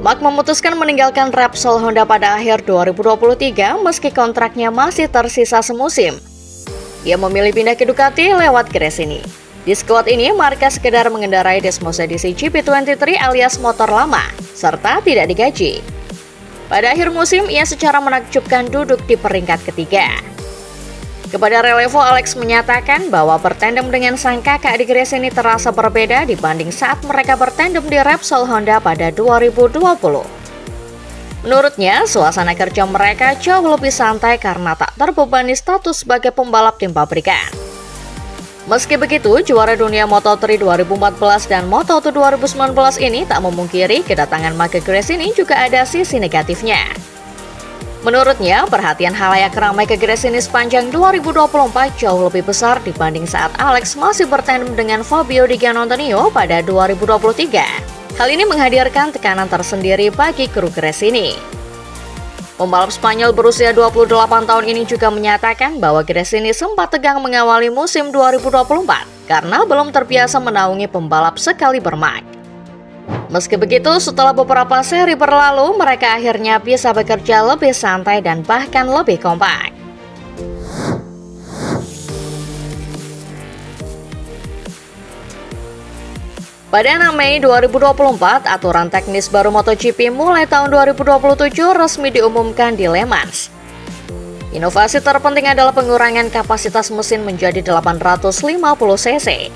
Mark memutuskan meninggalkan Repsol Honda pada akhir 2023 meski kontraknya masih tersisa semusim. Ia memilih pindah ke Ducati lewat Gresini. Di skuad ini, Marquez sekedar mengendarai Desmos edisi GP23 alias motor lama, serta tidak digaji. Pada akhir musim, ia secara menakjubkan duduk di peringkat ketiga. Kepada Relevo, Alex menyatakan bahwa bertandem dengan sang kakak di Gresini terasa berbeda dibanding saat mereka bertandem di Repsol Honda pada 2020. Menurutnya, suasana kerja mereka jauh lebih santai karena tak terbebani status sebagai pembalap tim pabrikan. Meski begitu, juara dunia Moto3 2014 dan Moto2 2019 ini tak memungkiri kedatangan Mark ke Gresini juga ada sisi negatifnya. Menurutnya, perhatian halayak ramai ke Gresini sepanjang 2024 jauh lebih besar dibanding saat Alex masih bertandem dengan Fabio Di Giannantonio pada 2023. Hal ini menghadirkan tekanan tersendiri bagi kru Gresini. Pembalap Spanyol berusia 28 tahun ini juga menyatakan bahwa Gresini sempat tegang mengawali musim 2024 karena belum terbiasa menaungi pembalap sekali bermak. Meski begitu, setelah beberapa seri berlalu, mereka akhirnya bisa bekerja lebih santai dan bahkan lebih kompak. Pada 6 Mei 2024, aturan teknis baru MotoGP mulai tahun 2027 resmi diumumkan di Le Mans. Inovasi terpenting adalah pengurangan kapasitas mesin menjadi 850 cc.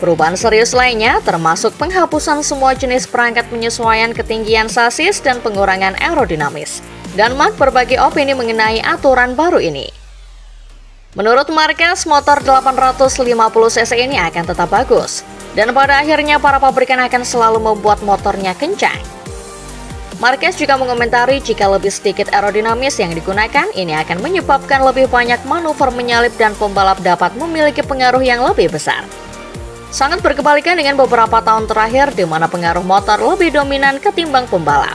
Perubahan serius lainnya termasuk penghapusan semua jenis perangkat penyesuaian ketinggian sasis dan pengurangan aerodinamis. Dan Mark berbagi opini mengenai aturan baru ini. Menurut Marquez, motor 850 cc ini akan tetap bagus. Dan pada akhirnya para pabrikan akan selalu membuat motornya kencang. Marquez juga mengomentari jika lebih sedikit aerodinamis yang digunakan, ini akan menyebabkan lebih banyak manuver menyalip dan pembalap dapat memiliki pengaruh yang lebih besar. Sangat berkebalikan dengan beberapa tahun terakhir di mana pengaruh motor lebih dominan ketimbang pembalap.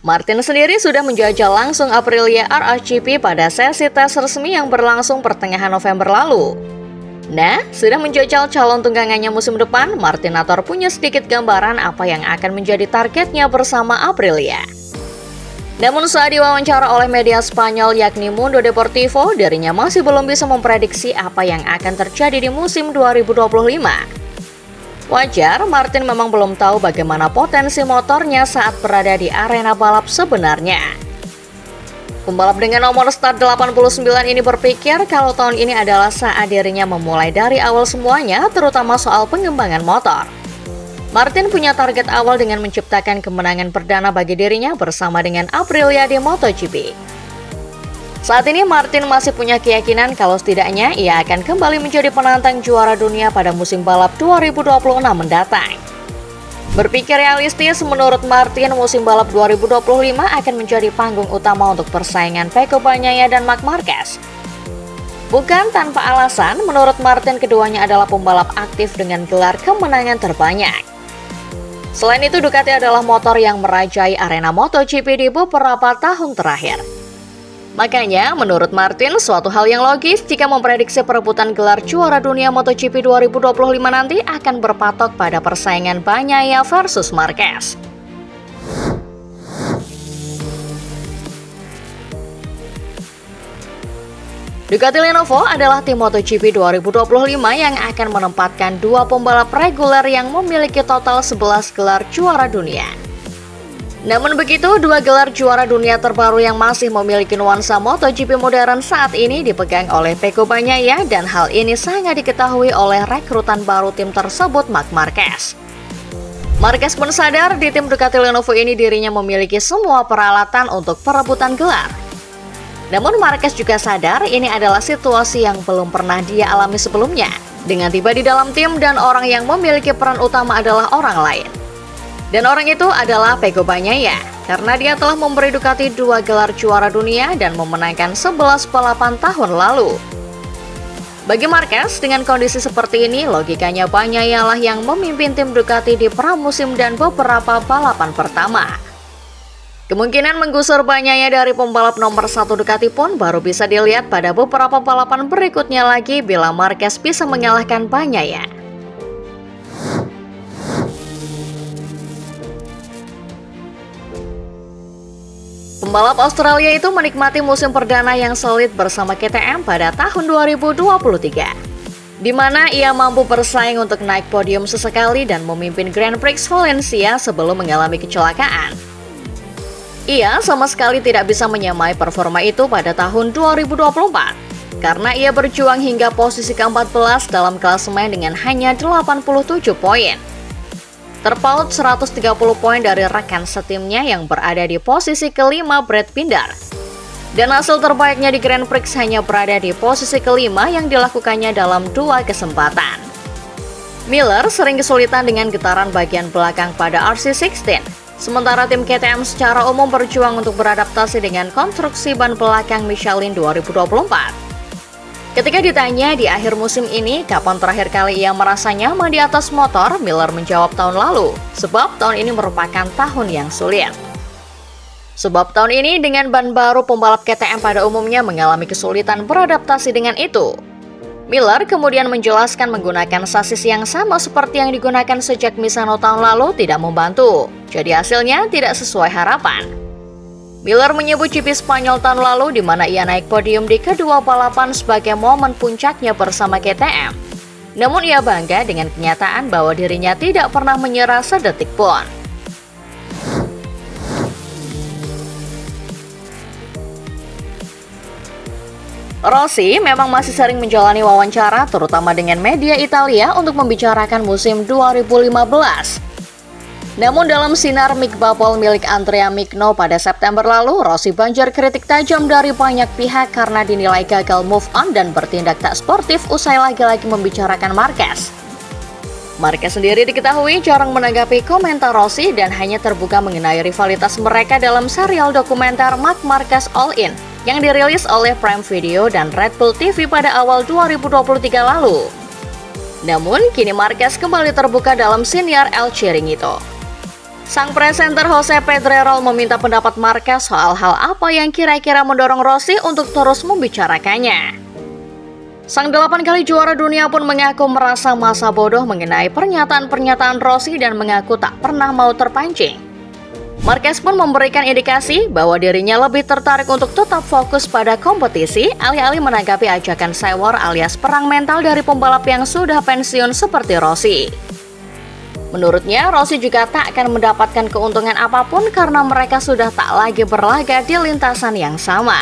Martin sendiri sudah menjajal langsung Aprilia RSGP pada sesi tes resmi yang berlangsung pertengahan November lalu. Nah, sudah menjajal calon tunggangannya musim depan, Martinator punya sedikit gambaran apa yang akan menjadi targetnya bersama Aprilia. Namun saat diwawancara oleh media Spanyol yakni Mundo Deportivo, dirinya masih belum bisa memprediksi apa yang akan terjadi di musim 2025. Wajar, Martin memang belum tahu bagaimana potensi motornya saat berada di arena balap sebenarnya. Pembalap dengan nomor start 89 ini berpikir kalau tahun ini adalah saat dirinya memulai dari awal semuanya, terutama soal pengembangan motor. Martin punya target awal dengan menciptakan kemenangan perdana bagi dirinya bersama dengan Aprilia di MotoGP. Saat ini Martin masih punya keyakinan kalau setidaknya ia akan kembali menjadi penantang juara dunia pada musim balap 2026 mendatang. Berpikir realistis, menurut Martin musim balap 2025 akan menjadi panggung utama untuk persaingan Pecco Bagnaia dan Marc Marquez. Bukan tanpa alasan, menurut Martin keduanya adalah pembalap aktif dengan gelar kemenangan terbanyak. Selain itu, Ducati adalah motor yang merajai arena MotoGP di beberapa tahun terakhir. Makanya, menurut Martin, suatu hal yang logis jika memprediksi perebutan gelar juara dunia MotoGP 2025 nanti akan berpatok pada persaingan Bagnaia versus Marquez. Ducati Lenovo adalah tim MotoGP 2025 yang akan menempatkan dua pembalap reguler yang memiliki total 11 gelar juara dunia. Namun begitu, dua gelar juara dunia terbaru yang masih memiliki nuansa MotoGP modern saat ini dipegang oleh Pecco Bagnaia dan hal ini sangat diketahui oleh rekrutan baru tim tersebut, Marc Marquez. Marquez pun sadar di tim Ducati Lenovo ini dirinya memiliki semua peralatan untuk perebutan gelar. Namun Marquez juga sadar ini adalah situasi yang belum pernah dia alami sebelumnya, dengan tiba di dalam tim dan orang yang memiliki peran utama adalah orang lain. Dan orang itu adalah Pecco Bagnaia, karena dia telah memberi Ducati dua gelar juara dunia dan memenangkan 11 balapan tahun lalu. Bagi Marquez, dengan kondisi seperti ini, logikanya Bagnaia lah yang memimpin tim Ducati di pramusim dan beberapa balapan pertama. Kemungkinan menggusur banyaknya dari pembalap nomor 1 Ducati pun baru bisa dilihat pada beberapa balapan berikutnya lagi bila Marquez bisa mengalahkan Bagnaia. Pembalap Australia itu menikmati musim perdana yang solid bersama KTM pada tahun 2023, di mana ia mampu bersaing untuk naik podium sesekali dan memimpin Grand Prix Valencia sebelum mengalami kecelakaan. Ia sama sekali tidak bisa menyamai performa itu pada tahun 2024, karena ia berjuang hingga posisi ke-14 dalam klasemen dengan hanya 87 poin. Terpaut 130 poin dari rekan setimnya yang berada di posisi kelima Brad Binder. Dan hasil terbaiknya di Grand Prix hanya berada di posisi kelima yang dilakukannya dalam 2 kesempatan. Miller sering kesulitan dengan getaran bagian belakang pada RC16, sementara tim KTM secara umum berjuang untuk beradaptasi dengan konstruksi ban belakang Michelin 2024. Ketika ditanya di akhir musim ini kapan terakhir kali ia merasa nyaman di atas motor, Miller menjawab tahun lalu, sebab tahun ini merupakan tahun yang sulit. Sebab tahun ini dengan ban baru, pembalap KTM pada umumnya mengalami kesulitan beradaptasi dengan itu. Miller kemudian menjelaskan menggunakan sasis yang sama seperti yang digunakan sejak Misano tahun lalu tidak membantu, jadi hasilnya tidak sesuai harapan. Miller menyebut GP Spanyol tahun lalu di mana ia naik podium di kedua balapan sebagai momen puncaknya bersama KTM. Namun ia bangga dengan kenyataan bahwa dirinya tidak pernah menyerah sedetik pun. Rossi memang masih sering menjalani wawancara terutama dengan media Italia untuk membicarakan musim 2015. Namun dalam sinar mic bubble milik Andrea Migno pada September lalu, Rossi banjir kritik tajam dari banyak pihak karena dinilai gagal move on dan bertindak tak sportif usai lagi-lagi membicarakan Marquez. Marquez sendiri diketahui jarang menanggapi komentar Rossi dan hanya terbuka mengenai rivalitas mereka dalam serial dokumenter Marc Marquez All In yang dirilis oleh Prime Video dan Red Bull TV pada awal 2023 lalu. Namun, kini Marquez kembali terbuka dalam siniar El Chiringuito. Sang presenter Jose Pedrerol meminta pendapat Marquez soal hal apa yang kira-kira mendorong Rossi untuk terus membicarakannya. Sang 8 kali juara dunia pun mengaku merasa masa bodoh mengenai pernyataan-pernyataan Rossi dan mengaku tak pernah mau terpancing. Marquez pun memberikan indikasi bahwa dirinya lebih tertarik untuk tetap fokus pada kompetisi alih-alih menanggapi ajakan sewor alias perang mental dari pembalap yang sudah pensiun seperti Rossi. Menurutnya, Rossi juga tak akan mendapatkan keuntungan apapun karena mereka sudah tak lagi berlaga di lintasan yang sama.